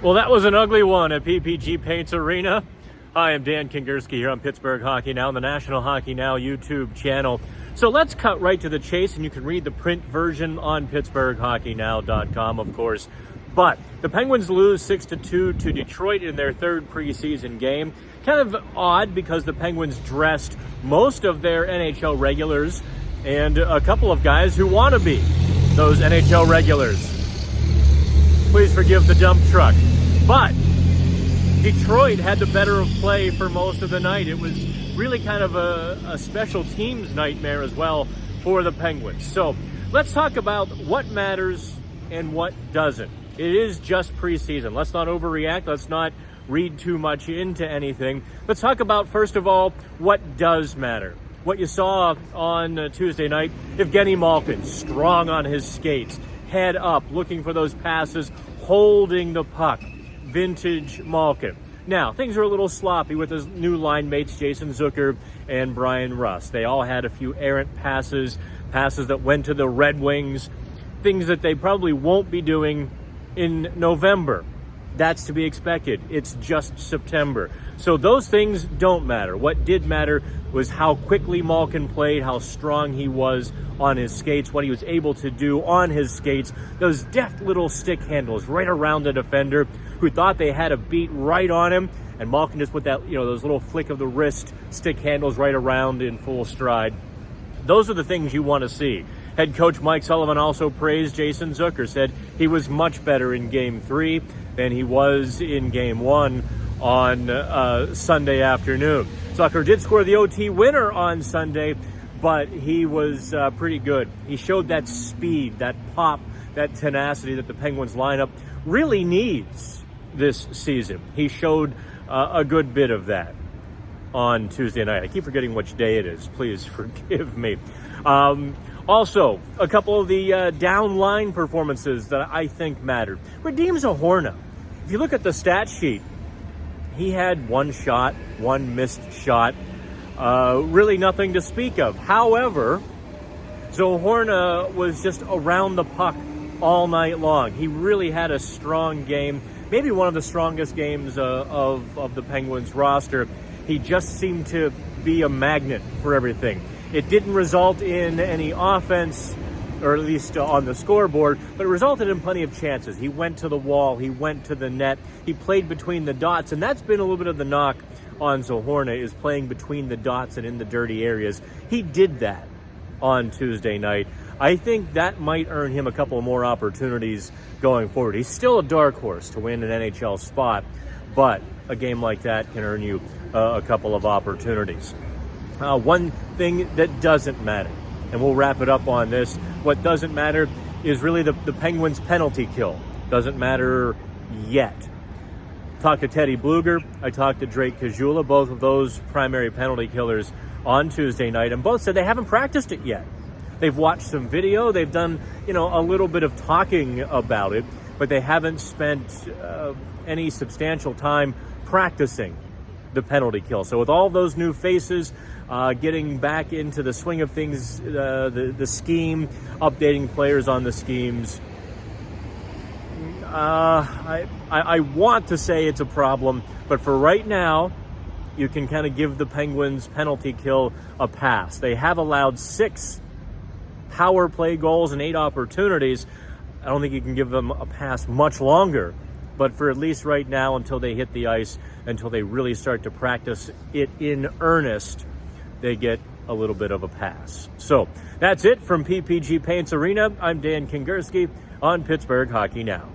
Well, that was an ugly one at PPG Paints Arena. Hi, I'm Dan Kingerski here on Pittsburgh Hockey Now, on the National Hockey Now YouTube channel. So let's cut right to the chase, and you can read the print version on PittsburghHockeyNow.com, of course. But the Penguins lose 6-2 to Detroit in their third preseason game. Kind of odd because the Penguins dressed most of their NHL regulars and a couple of guys who want to be those NHL regulars. Please forgive the dump truck. But Detroit had the better of play for most of the night. It was really kind of a special teams nightmare as well for the Penguins. So let's talk about what matters and what doesn't. It is just preseason. Let's not overreact. Let's not read too much into anything. Let's talk about, first of all, what does matter. What you saw on Tuesday night, Evgeny Malkin, strong on his skates, head up, looking for those passes, holding the puck. Vintage Malkin. Now, things are a little sloppy with his new line mates, Jason Zucker and Brian Rust. They all had a few errant passes that went to the Red Wings, things that they probably won't be doing in November. That's to be expected. It's just September. So those things don't matter. What did matter was how quickly Malkin played, how strong he was on his skates, what he was able to do on his skates, those deft little stick handles right around the defender who thought they had a beat right on him, and Malkin just put that, those little flick of the wrist stick handles right around in full stride. Those are the things you want to see. Head coach Mike Sullivan also praised Jason Zucker, said he was much better in Game 3 than he was in Game 1 on Sunday afternoon. Zucker did score the OT winner on Sunday, but he was pretty good. He showed that speed, that pop, that tenacity that the Penguins lineup really needs this season. He showed a good bit of that on Tuesday night. I keep forgetting which day it is. Please forgive me. Also, a couple of the down line performances that I think mattered. Radim Zohorna. If you look at the stat sheet, he had one shot, one missed shot, really nothing to speak of. However, Zohorna was just around the puck all night long. He really had a strong game, maybe one of the strongest games of the Penguins roster. He just seemed to be a magnet for everything. It didn't result in any offense, or at least on the scoreboard, but it resulted in plenty of chances. He went to the wall, he went to the net, he played between the dots, and that's been a little bit of the knock on Zohorna, is playing between the dots and in the dirty areas. He did that on Tuesday night. I think that might earn him a couple more opportunities going forward. He's still a dark horse to win an NHL spot, but a game like that can earn you a couple of opportunities. One thing that doesn't matter, and we'll wrap it up on this, what doesn't matter is really the Penguins' penalty kill. Doesn't matter yet. Talked to Teddy Bluger, I talked to Drake Caggiula, both of those primary penalty killers on Tuesday night, and both said they haven't practiced it yet. They've watched some video, they've done, a little bit of talking about it, but they haven't spent any substantial time practicing the penalty kill. So with all those new faces, getting back into the swing of things, the scheme, updating players on the schemes, I want to say it's a problem, but for right now, you can kind of give the Penguins penalty kill a pass. They have allowed 6 power play goals and 8 opportunities. I don't think you can give them a pass much longer, but for at least right now, until they hit the ice, until they really start to practice it in earnest, they get a little bit of a pass. So that's it from PPG Paints Arena. I'm Dan Kingerski on Pittsburgh Hockey Now.